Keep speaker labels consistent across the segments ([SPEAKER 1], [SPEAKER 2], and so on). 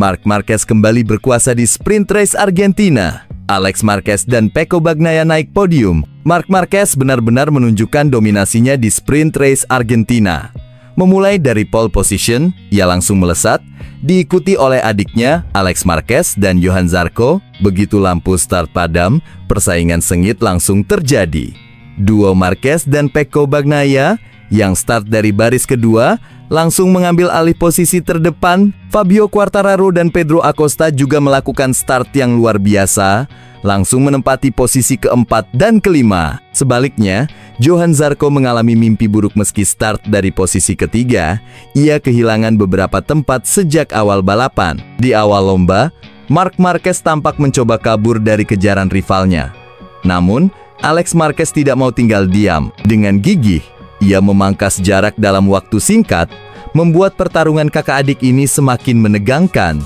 [SPEAKER 1] Marc Marquez kembali berkuasa di sprint race Argentina. Alex Marquez dan Pecco Bagnaia naik podium. Marc Marquez benar-benar menunjukkan dominasinya di sprint race Argentina. Memulai dari pole position, ia langsung melesat, diikuti oleh adiknya Alex Marquez dan Johann Zarco. Begitu lampu start padam, persaingan sengit langsung terjadi. Duo Marquez dan Pecco Bagnaia yang start dari baris kedua langsung mengambil alih posisi terdepan. Fabio Quartararo dan Pedro Acosta juga melakukan start yang luar biasa, langsung menempati posisi keempat dan kelima. Sebaliknya, Johann Zarco mengalami mimpi buruk meski start dari posisi ketiga. Ia kehilangan beberapa tempat sejak awal balapan. Di awal lomba, Marc Marquez tampak mencoba kabur dari kejaran rivalnya. Namun, Alex Marquez tidak mau tinggal diam. Dengan gigih, ia memangkas jarak dalam waktu singkat, membuat pertarungan kakak adik ini semakin menegangkan.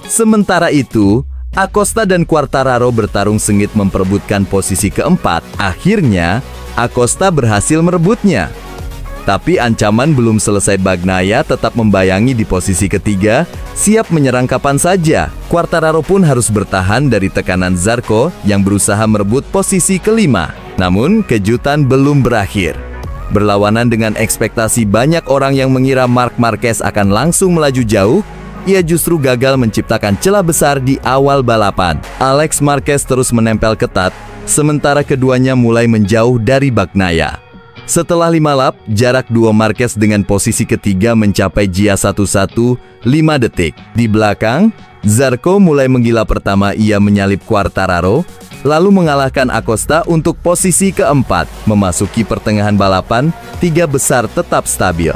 [SPEAKER 1] Sementara itu, Acosta dan Quartararo bertarung sengit memperebutkan posisi keempat. Akhirnya, Acosta berhasil merebutnya. Tapi ancaman belum selesai. Bagnaia tetap membayangi di posisi ketiga, siap menyerang kapan saja. Quartararo pun harus bertahan dari tekanan Zarco yang berusaha merebut posisi kelima. Namun, kejutan belum berakhir. Berlawanan dengan ekspektasi banyak orang yang mengira Marc Marquez akan langsung melaju jauh, ia justru gagal menciptakan celah besar di awal balapan. Alex Marquez terus menempel ketat, sementara keduanya mulai menjauh dari Bagnaia. Setelah 5 lap, jarak duo Marquez dengan posisi ketiga mencapai JA11 5 detik. Di belakang, Zarco mulai menggila pertama, ia menyalip Quartararo, lalu mengalahkan Acosta untuk posisi keempat. Memasuki pertengahan balapan, 3 besar tetap stabil.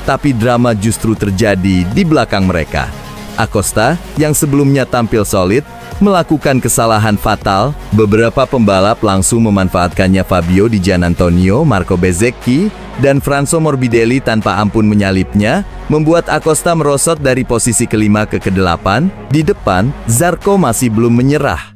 [SPEAKER 1] Tapi drama justru terjadi di belakang mereka. Acosta, yang sebelumnya tampil solid, melakukan kesalahan fatal. Beberapa pembalap langsung memanfaatkannya. Fabio Di Giannantonio, Marco Bezzecchi, dan Franco Morbidelli tanpa ampun menyalipnya, membuat Acosta merosot dari posisi kelima ke kedelapan. Di depan, Zarco masih belum menyerah.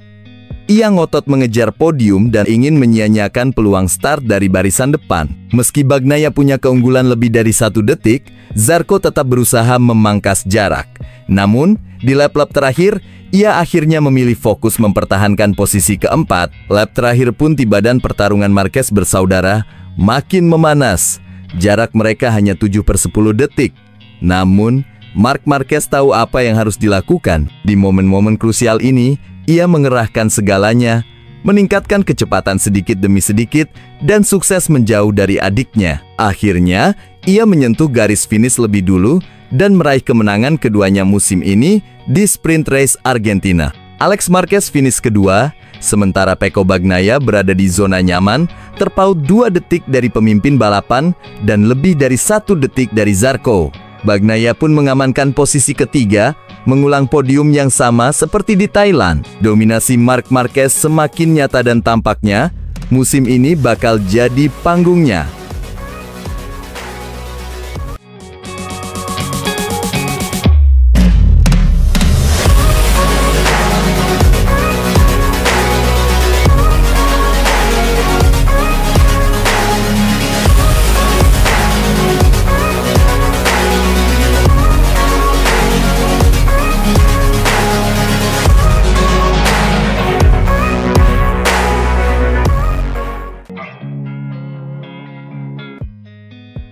[SPEAKER 1] Ia ngotot mengejar podium dan ingin menyia-nyiakan peluang start dari barisan depan. Meski Bagnaia punya keunggulan lebih dari 1 detik, Zarco tetap berusaha memangkas jarak. Namun, di lap-lap terakhir, ia akhirnya memilih fokus mempertahankan posisi keempat. Lap terakhir pun tiba dan pertarungan Marquez bersaudara makin memanas. Jarak mereka hanya 7/10 detik. Namun, Marc Marquez tahu apa yang harus dilakukan. Di momen-momen krusial ini, ia mengerahkan segalanya, meningkatkan kecepatan sedikit demi sedikit, dan sukses menjauh dari adiknya. Akhirnya, ia menyentuh garis finish lebih dulu dan meraih kemenangan keduanya musim ini di sprint race Argentina. Alex Marquez finish kedua, sementara Pecco Bagnaia berada di zona nyaman, terpaut 2 detik dari pemimpin balapan dan lebih dari 1 detik dari Zarco. Bagnaia pun mengamankan posisi ketiga, mengulang podium yang sama seperti di Thailand. Dominasi Marc Marquez semakin nyata dan tampaknya musim ini bakal jadi panggungnya.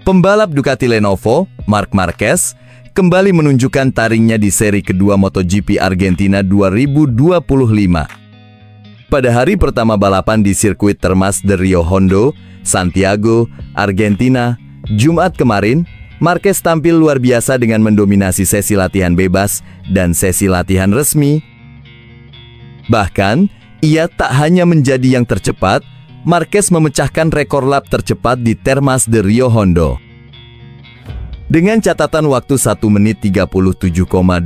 [SPEAKER 1] Pembalap Ducati Lenovo, Marc Marquez, kembali menunjukkan taringnya di seri kedua MotoGP Argentina 2025. Pada hari pertama balapan di sirkuit Termas de Rio Hondo, Santiago, Argentina, Jumat kemarin, Marquez tampil luar biasa dengan mendominasi sesi latihan bebas dan sesi latihan resmi. Bahkan, ia tak hanya menjadi yang tercepat, Marquez memecahkan rekor lap tercepat di Termas de Rio Hondo. Dengan catatan waktu 1 menit 37,295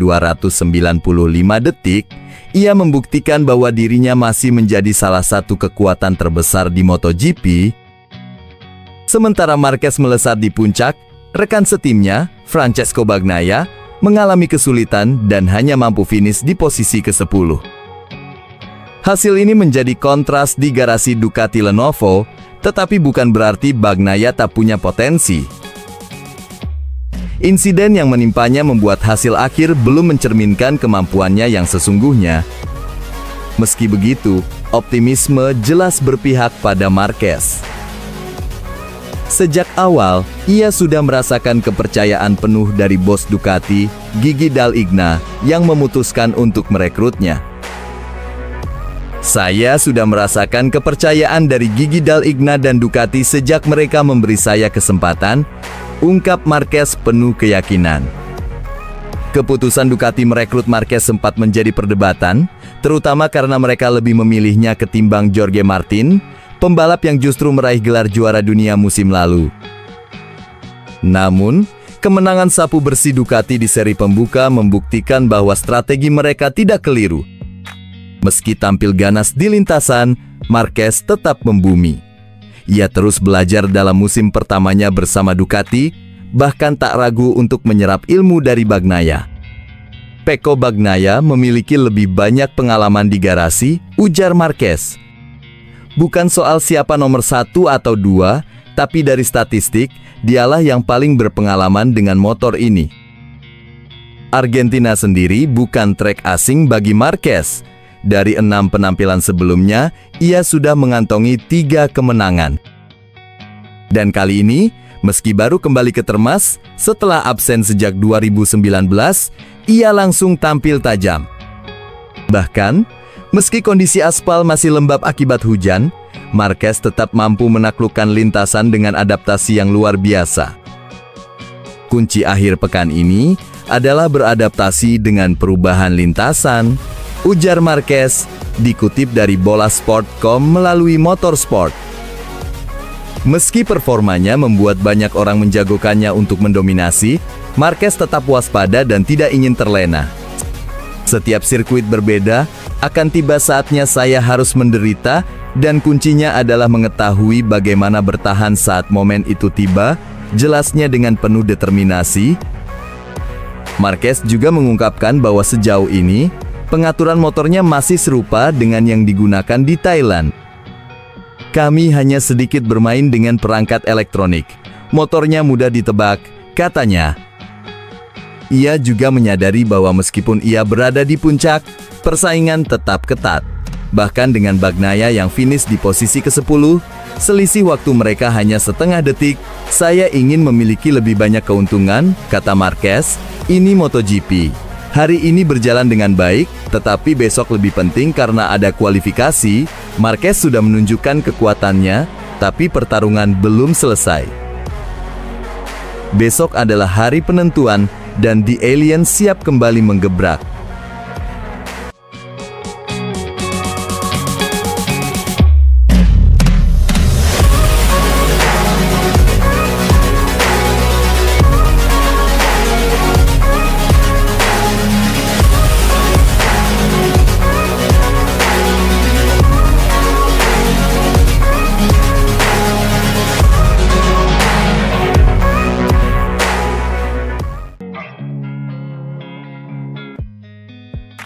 [SPEAKER 1] detik, ia membuktikan bahwa dirinya masih menjadi salah satu kekuatan terbesar di MotoGP. Sementara Marquez melesat di puncak, rekan setimnya, Francesco Bagnaia, mengalami kesulitan dan hanya mampu finish di posisi ke-10. Hasil ini menjadi kontras di garasi Ducati Lenovo, tetapi bukan berarti Bagnaia tak punya potensi. Insiden yang menimpanya membuat hasil akhir belum mencerminkan kemampuannya yang sesungguhnya. Meski begitu, optimisme jelas berpihak pada Marquez. Sejak awal, ia sudah merasakan kepercayaan penuh dari bos Ducati, Gigi Dall'Igna, yang memutuskan untuk merekrutnya. Saya sudah merasakan kepercayaan dari Gigi Dall'Igna dan Ducati sejak mereka memberi saya kesempatan, ungkap Marquez penuh keyakinan. Keputusan Ducati merekrut Marquez sempat menjadi perdebatan, terutama karena mereka lebih memilihnya ketimbang Jorge Martin, pembalap yang justru meraih gelar juara dunia musim lalu. Namun, kemenangan sapu bersih Ducati di seri pembuka membuktikan bahwa strategi mereka tidak keliru. Meski tampil ganas di lintasan, Marquez tetap membumi. Ia terus belajar dalam musim pertamanya bersama Ducati, bahkan tak ragu untuk menyerap ilmu dari Bagnaia. Pecco Bagnaia memiliki lebih banyak pengalaman di garasi, ujar Marquez. Bukan soal siapa nomor 1 atau 2, tapi dari statistik, dialah yang paling berpengalaman dengan motor ini. Argentina sendiri bukan trek asing bagi Marquez. Dari 6 penampilan sebelumnya, ia sudah mengantongi 3 kemenangan. Dan kali ini, meski baru kembali ke Termas, setelah absen sejak 2019, ia langsung tampil tajam. Bahkan, meski kondisi aspal masih lembab akibat hujan, Marquez tetap mampu menaklukkan lintasan dengan adaptasi yang luar biasa. Kunci akhir pekan ini adalah beradaptasi dengan perubahan lintasan, ujar Marquez, dikutip dari Bolasport.com melalui Motorsport. Meski performanya membuat banyak orang menjagokannya untuk mendominasi, Marquez tetap waspada dan tidak ingin terlena. Setiap sirkuit berbeda, akan tiba saatnya saya harus menderita, dan kuncinya adalah mengetahui bagaimana bertahan saat momen itu tiba, jelasnya dengan penuh determinasi. Marquez juga mengungkapkan bahwa sejauh ini, pengaturan motornya masih serupa dengan yang digunakan di Thailand. Kami hanya sedikit bermain dengan perangkat elektronik. Motornya mudah ditebak, katanya. Ia juga menyadari bahwa meskipun ia berada di puncak, persaingan tetap ketat. Bahkan dengan Bagnaia yang finish di posisi ke-10, selisih waktu mereka hanya setengah detik, saya ingin memiliki lebih banyak keuntungan, kata Marquez. Ini MotoGP. Hari ini berjalan dengan baik, tetapi besok lebih penting karena ada kualifikasi. Marquez sudah menunjukkan kekuatannya, tapi pertarungan belum selesai. Besok adalah hari penentuan, dan The Alien siap kembali menggebrak.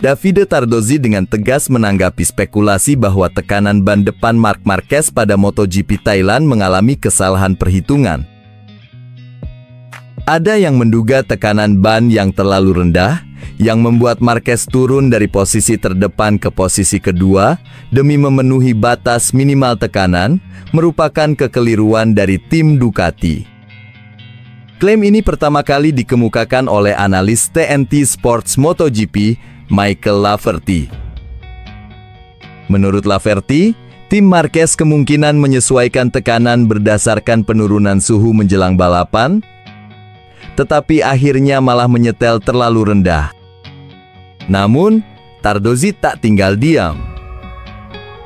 [SPEAKER 1] Davide Tardozzi dengan tegas menanggapi spekulasi bahwa tekanan ban depan Marc Marquez pada MotoGP Thailand mengalami kesalahan perhitungan. Ada yang menduga tekanan ban yang terlalu rendah, yang membuat Marquez turun dari posisi terdepan ke posisi kedua demi memenuhi batas minimal tekanan, merupakan kekeliruan dari tim Ducati. Klaim ini pertama kali dikemukakan oleh analis TNT Sports MotoGP, Michael Laverty. Menurut Laverty, tim Marquez kemungkinan menyesuaikan tekanan berdasarkan penurunan suhu menjelang balapan, tetapi akhirnya malah menyetel terlalu rendah. Namun, Tardozzi tak tinggal diam.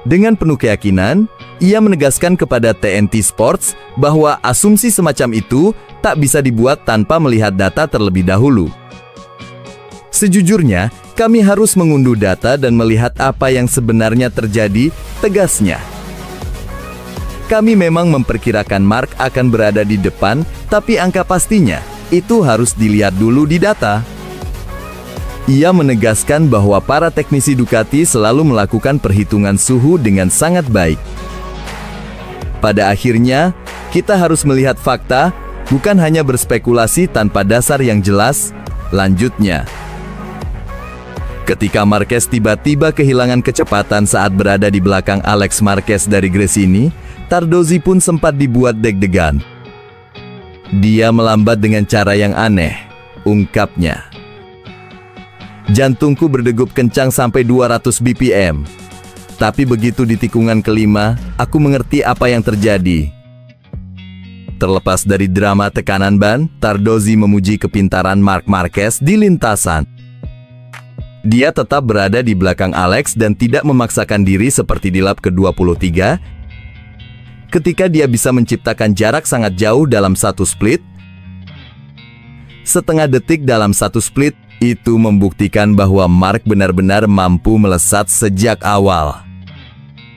[SPEAKER 1] Dengan penuh keyakinan, ia menegaskan kepada TNT Sports bahwa asumsi semacam itu tak bisa dibuat tanpa melihat data terlebih dahulu. Sejujurnya, kami harus mengunduh data dan melihat apa yang sebenarnya terjadi, tegasnya. Kami memang memperkirakan Marc akan berada di depan, tapi angka pastinya itu harus dilihat dulu di data. Ia menegaskan bahwa para teknisi Ducati selalu melakukan perhitungan suhu dengan sangat baik. Pada akhirnya, kita harus melihat fakta, bukan hanya berspekulasi tanpa dasar yang jelas. Lanjutnya, ketika Marquez tiba-tiba kehilangan kecepatan saat berada di belakang Alex Marquez dari Gresini, Tardozzi pun sempat dibuat deg-degan. Dia melambat dengan cara yang aneh, ungkapnya. Jantungku berdegup kencang sampai 200 bpm. Tapi begitu di tikungan kelima, aku mengerti apa yang terjadi. Terlepas dari drama tekanan ban, Tardozzi memuji kepintaran Marc Marquez di lintasan. Dia tetap berada di belakang Alex dan tidak memaksakan diri seperti di lap ke-23. Ketika dia bisa menciptakan jarak sangat jauh dalam satu split, setengah detik dalam satu split, itu membuktikan bahwa Marc benar-benar mampu melesat sejak awal.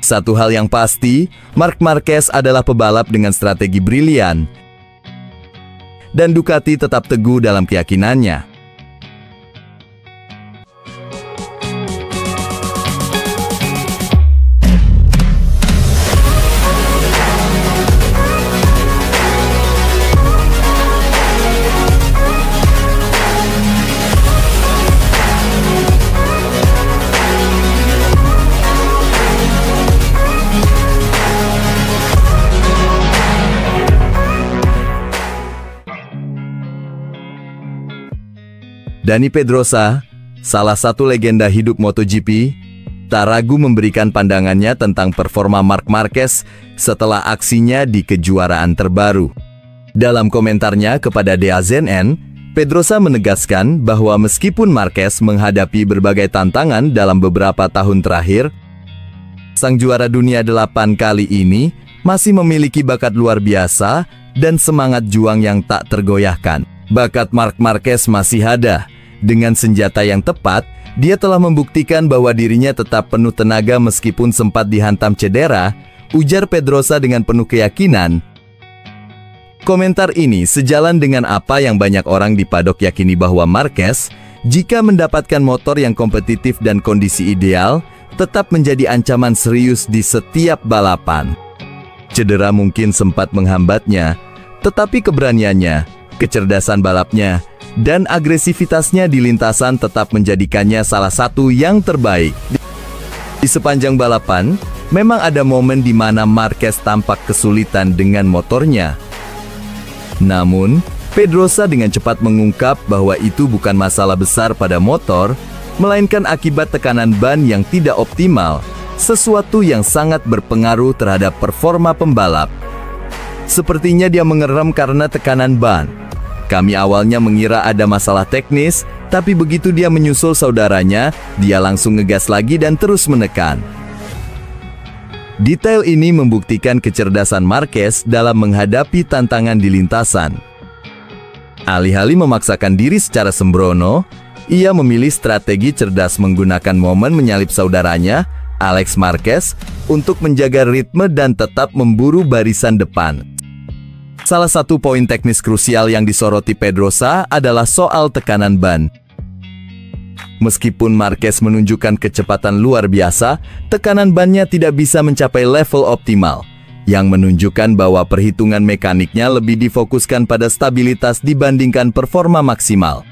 [SPEAKER 1] Satu hal yang pasti, Marc Marquez adalah pebalap dengan strategi brilian, dan Ducati tetap teguh dalam keyakinannya. Dani Pedrosa, salah satu legenda hidup MotoGP, tak ragu memberikan pandangannya tentang performa Marc Marquez setelah aksinya di kejuaraan terbaru. Dalam komentarnya kepada DAZN, Pedrosa menegaskan bahwa meskipun Marquez menghadapi berbagai tantangan dalam beberapa tahun terakhir, sang juara dunia 8 kali ini masih memiliki bakat luar biasa dan semangat juang yang tak tergoyahkan. Bakat Marc Marquez masih ada. Dengan senjata yang tepat, dia telah membuktikan bahwa dirinya tetap penuh tenaga meskipun sempat dihantam cedera, ujar Pedrosa dengan penuh keyakinan. Komentar ini sejalan dengan apa yang banyak orang di padok yakini bahwa Marquez, jika mendapatkan motor yang kompetitif dan kondisi ideal, tetap menjadi ancaman serius di setiap balapan. Cedera mungkin sempat menghambatnya, tetapi keberaniannya, kecerdasan balapnya, dan agresivitasnya di lintasan tetap menjadikannya salah satu yang terbaik. Di sepanjang balapan, memang ada momen di mana Marquez tampak kesulitan dengan motornya. Namun, Pedrosa dengan cepat mengungkap bahwa itu bukan masalah besar pada motor, melainkan akibat tekanan ban yang tidak optimal, sesuatu yang sangat berpengaruh terhadap performa pembalap. Sepertinya dia mengerem karena tekanan ban. Kami awalnya mengira ada masalah teknis, tapi begitu dia menyusul saudaranya, dia langsung ngegas lagi dan terus menekan. Detail ini membuktikan kecerdasan Marquez dalam menghadapi tantangan di lintasan. Alih-alih memaksakan diri secara sembrono, ia memilih strategi cerdas menggunakan momen menyalip saudaranya, Alex Marquez, untuk menjaga ritme dan tetap memburu barisan depan. Salah satu poin teknis krusial yang disoroti Pedrosa adalah soal tekanan ban. Meskipun Marquez menunjukkan kecepatan luar biasa, tekanan bannya tidak bisa mencapai level optimal, yang menunjukkan bahwa perhitungan mekaniknya lebih difokuskan pada stabilitas dibandingkan performa maksimal.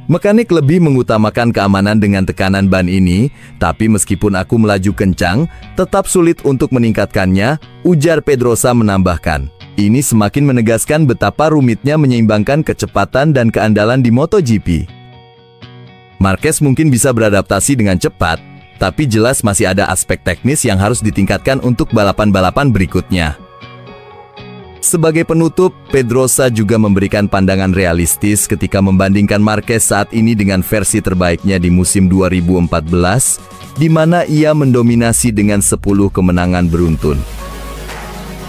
[SPEAKER 1] Mekanik lebih mengutamakan keamanan dengan tekanan ban ini, tapi meskipun aku melaju kencang, tetap sulit untuk meningkatkannya, ujar Pedrosa menambahkan. Ini semakin menegaskan betapa rumitnya menyeimbangkan kecepatan dan keandalan di MotoGP. Marquez mungkin bisa beradaptasi dengan cepat, tapi jelas masih ada aspek teknis yang harus ditingkatkan untuk balapan-balapan berikutnya. Sebagai penutup, Pedrosa juga memberikan pandangan realistis ketika membandingkan Marquez saat ini dengan versi terbaiknya di musim 2014, di mana ia mendominasi dengan 10 kemenangan beruntun.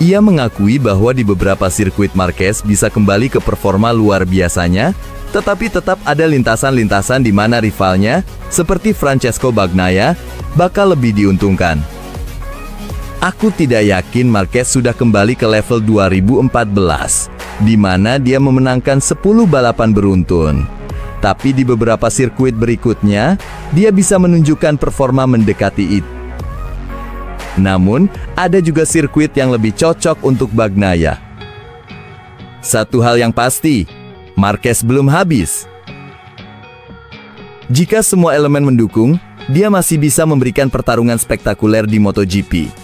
[SPEAKER 1] Ia mengakui bahwa di beberapa sirkuit Marquez bisa kembali ke performa luar biasanya, tetapi tetap ada lintasan-lintasan di mana rivalnya, seperti Francesco Bagnaia, bakal lebih diuntungkan. Aku tidak yakin Marquez sudah kembali ke level 2014, di mana dia memenangkan 10 balapan beruntun. Tapi di beberapa sirkuit berikutnya, dia bisa menunjukkan performa mendekati itu. Namun, ada juga sirkuit yang lebih cocok untuk Bagnaia. Satu hal yang pasti, Marquez belum habis. Jika semua elemen mendukung, dia masih bisa memberikan pertarungan spektakuler di MotoGP.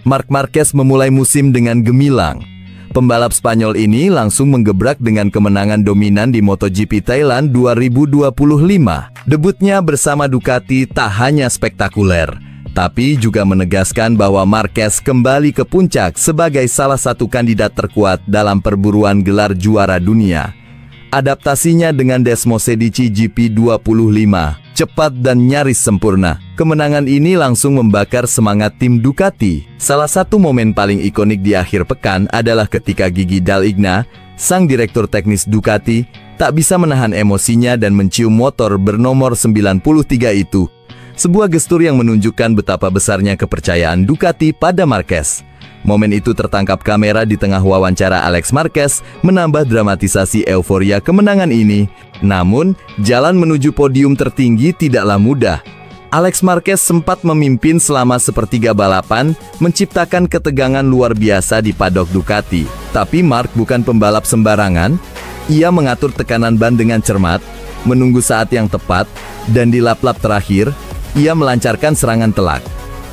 [SPEAKER 1] Marc Marquez memulai musim dengan gemilang. Pembalap Spanyol ini langsung menggebrak dengan kemenangan dominan di MotoGP Thailand 2025. Debutnya bersama Ducati tak hanya spektakuler, tapi juga menegaskan bahwa Marquez kembali ke puncak sebagai salah satu kandidat terkuat dalam perburuan gelar juara dunia. Adaptasinya dengan Desmosedici GP25 cepat dan nyaris sempurna. Kemenangan ini langsung membakar semangat tim Ducati. Salah satu momen paling ikonik di akhir pekan adalah ketika Gigi Dall'Igna, sang direktur teknis Ducati, tak bisa menahan emosinya dan mencium motor bernomor 93 itu. Sebuah gestur yang menunjukkan betapa besarnya kepercayaan Ducati pada Marquez. Momen itu tertangkap kamera di tengah wawancara Alex Marquez, menambah dramatisasi euforia kemenangan ini. Namun, jalan menuju podium tertinggi tidaklah mudah. Alex Marquez sempat memimpin selama sepertiga balapan, menciptakan ketegangan luar biasa di paddock Ducati. Tapi Marc bukan pembalap sembarangan. Ia mengatur tekanan ban dengan cermat, menunggu saat yang tepat, dan di lap-lap terakhir, ia melancarkan serangan telak.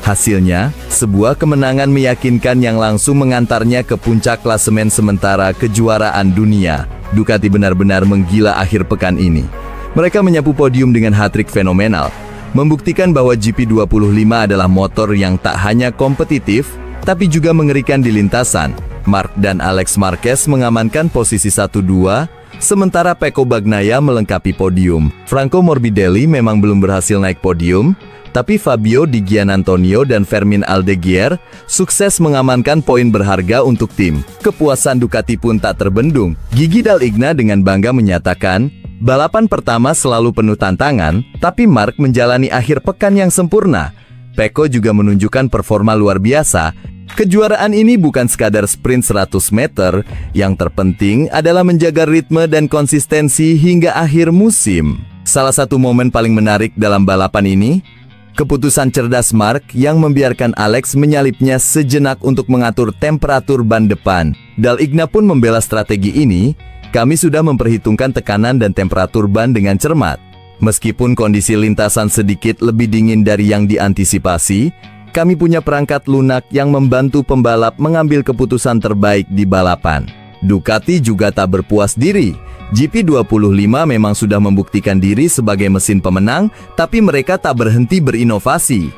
[SPEAKER 1] Hasilnya, sebuah kemenangan meyakinkan yang langsung mengantarnya ke puncak klasemen sementara kejuaraan dunia. Ducati benar-benar menggila akhir pekan ini. Mereka menyapu podium dengan hat-trick fenomenal, membuktikan bahwa GP25 adalah motor yang tak hanya kompetitif, tapi juga mengerikan di lintasan. Marc dan Alex Marquez mengamankan posisi 1-2, sementara Pecco Bagnaia melengkapi podium. Franco Morbidelli memang belum berhasil naik podium, tapi Fabio Di Giannantonio dan Fermin Aldeguer sukses mengamankan poin berharga untuk tim. Kepuasan Ducati pun tak terbendung. Gigi Dall'Igna dengan bangga menyatakan, balapan pertama selalu penuh tantangan, tapi Marc menjalani akhir pekan yang sempurna. Pecco juga menunjukkan performa luar biasa. Kejuaraan ini bukan sekadar sprint 100 meter, yang terpenting adalah menjaga ritme dan konsistensi hingga akhir musim. Salah satu momen paling menarik dalam balapan ini, keputusan cerdas Marc yang membiarkan Alex menyalipnya sejenak untuk mengatur temperatur ban depan. Dall'Igna pun membela strategi ini. Kami sudah memperhitungkan tekanan dan temperatur ban dengan cermat. Meskipun kondisi lintasan sedikit lebih dingin dari yang diantisipasi, kami punya perangkat lunak yang membantu pembalap mengambil keputusan terbaik di balapan. Ducati juga tak berpuas diri. GP25 memang sudah membuktikan diri sebagai mesin pemenang, tapi mereka tak berhenti berinovasi.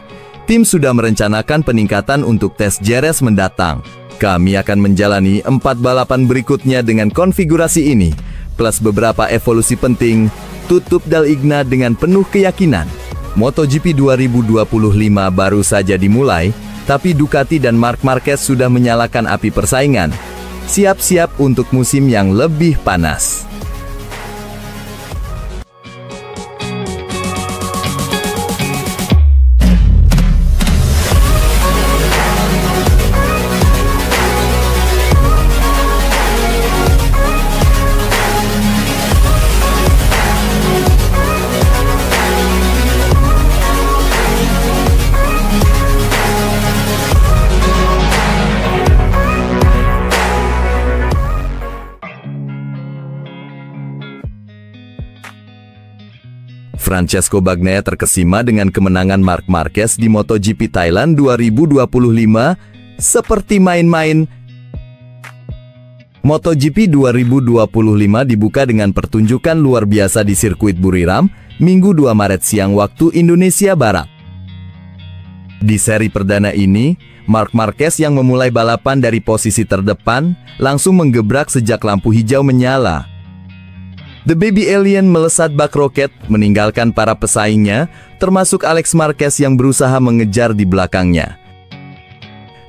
[SPEAKER 1] Tim sudah merencanakan peningkatan untuk tes Jerez mendatang. Kami akan menjalani 4 balapan berikutnya dengan konfigurasi ini, plus beberapa evolusi penting, tutup Dall'Igna dengan penuh keyakinan. MotoGP 2025 baru saja dimulai, tapi Ducati dan Marc Marquez sudah menyalakan api persaingan. Siap-siap untuk musim yang lebih panas. Francesco Bagnaia terkesima dengan kemenangan Marc Marquez di MotoGP Thailand 2025 seperti main-main. MotoGP 2025 dibuka dengan pertunjukan luar biasa di sirkuit Buriram, Minggu 2 Maret siang waktu Indonesia Barat. Di seri perdana ini, Marc Marquez yang memulai balapan dari posisi terdepan langsung menggebrak sejak lampu hijau menyala. The Baby Alien melesat bak roket, meninggalkan para pesaingnya, termasuk Alex Marquez yang berusaha mengejar di belakangnya.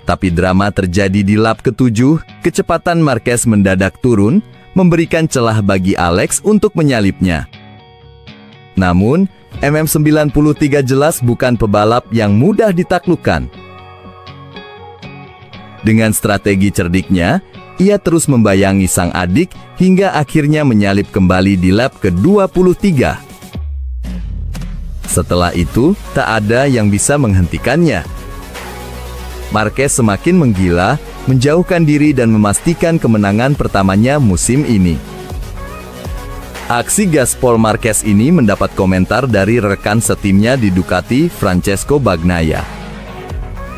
[SPEAKER 1] Tapi drama terjadi di lap ke-7, kecepatan Marquez mendadak turun, memberikan celah bagi Alex untuk menyalipnya. Namun, MM93 jelas bukan pebalap yang mudah ditaklukkan. Dengan strategi cerdiknya, ia terus membayangi sang adik hingga akhirnya menyalip kembali di lap ke-23. Setelah itu, tak ada yang bisa menghentikannya. Marquez semakin menggila, menjauhkan diri dan memastikan kemenangan pertamanya musim ini. Aksi gaspol Marquez ini mendapat komentar dari rekan setimnya di Ducati, Francesco Bagnaia.